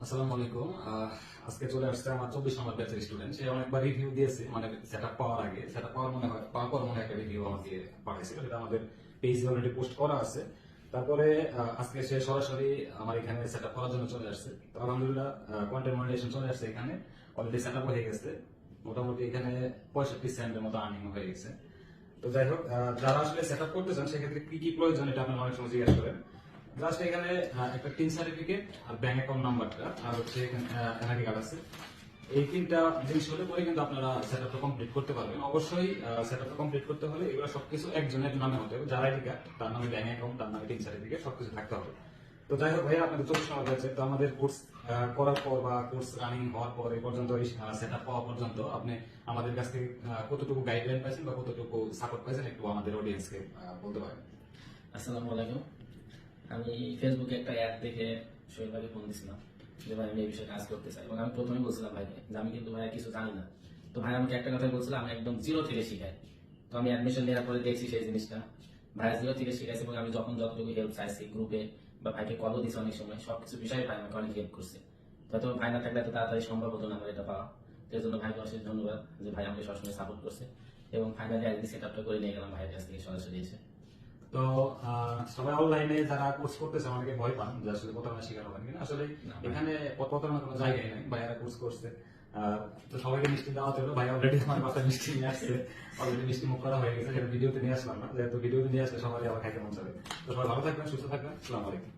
আসসালামু আলাইকুম। আজকে চলে আসছে আমার 24 নম্বর ব্যাচের স্টুডেন্ট। সে অনেকবার রিভিউ দিয়েছে, মানে সেটআপ পাওয়ার আগে, সেটআপ পাওয়ার পাওয়ার পর মনে হয় একটা রিভিউ আমাকে পাঠাইছিল, সেটা আমাদের পেজে অলরেডি পোস্ট করা আছে। তারপরে আজকে সে সরাসরি আমার এখানে সেটআপ করার জন্য চলে আসছে। তো আলহামদুলিল্লাহ কন্টেন্ট মনিটাইজেশন চলে আসছে, এখানে অলরেডি সেটআপ হয়ে গেছে। মোটামুটি এখানে 65 সেন্টের মতো আর্নিং হয়ে গেছে। তো যাই হোক, যারা আসলে সেটআপ করতে চান সেক্ষেত্রে কি কি প্রয়োজন এটা আপনারা অনেক সময় জিজ্ঞাসা করেন। জাস্ট এখানে একটা টিন সার্টিফিকেট আর ব্যাংক অ্যাকাউন্ট নাম্বারটা আর হচ্ছে এনআইডি কার্ড আছে। এই তিনটা জিনিস হলে পরে কিন্তু আপনারা সেটআপটা কমপ্লিট করতে পারবেন। অবশ্যই সেটআপটা কমপ্লিট করতে হলে এগুলো সবকিছু একজনের নামে হতে হবে, যার আইডি কার্ড, তার নামে ব্যাংক অ্যাকাউন্ট, তার নামে টিন সার্টিফিকেট, সবকিছু থাকতে হবে। তো যাই হোক ভাইয়া, আপনাদের 24 নম্বর ব্যাচে তো আমাদের কোর্স করার পর বা কোর্স রানিং হওয়ার পর এই পর্যন্ত সেটআপ পাওয়া পর্যন্ত আপনি আমাদের কাছ থেকে কতটুকু গাইডলাইন পাইছেন বা কতটুকু সাপোর্ট পাইছেন একটু আমাদের অডিয়েন্সকে বলতে পারেন। আসসালামু আলাইকুম। আমি ফেসবুকে একটা অ্যাড দেখে সোহেল ভাইকে ফোন দিয়েছিলাম যে ভাই আমি এই বিষয়ে কাজ করতে চাই, এবং আমি প্রথমে বলছিলাম ভাইকে যে আমি কিন্তু ভাই কিছু জানি না। তো ভাই আমাকে একটা কথা বলছিলাম আমি একদম জিরো থেকে শিখাই। তো আমি অ্যাডমিশন নেওয়ার পরে দেখছি সেই জিনিসটা ভাই জিরো থেকে শিখাইছে, এবং আমি যখন যতটুকু হেল্প চাইছি গ্রুপে বা ভাইকে কলও দিচ্ছি অনেক সময়, সবকিছু বিষয়ে ভাই আমাকে অনেক হেল্প করছে। হয়তো ভাই না থাকলে এত তাড়াতাড়ি সম্ভব হতো না আমার এটা পাওয়া। তো এই জন্য ভাইকে অশেষ ধন্যবাদ যে ভাই আমাকে সবসময় সাপোর্ট করছে, এবং ফাইনালি আজকে সেট আপটা করে নিয়ে গেলাম ভাইয়ের কাছ থেকে সরাসরি এসে। তো সবাই অনলাইনে যারা কোর্স করতেছে অনেকে ভয় পান যে আসলে প্রতারণা শিকার হবেন কিনা। আসলে এখানে প্রতারণার কোনো জায়গায় নেই, ভাইয়ারা কোর্স করছে। তো সবাইকে মিষ্টি দেওয়া হলো, ভাই অলরেডি আমার বাসায় মিষ্টি নিয়ে আসছে, অলরেডি মিষ্টি মুখ করা হয়ে গেছে, যেটা ভিডিওতে নিয়ে আসলাম না, যেহেতু ভিডিওতে নিয়ে আসলে সবাই আবার খাইতে মন চাবে। তো সবাই ভালো থাকবেন, সুস্থ থাকবেন। আসসালামু আলাইকুম।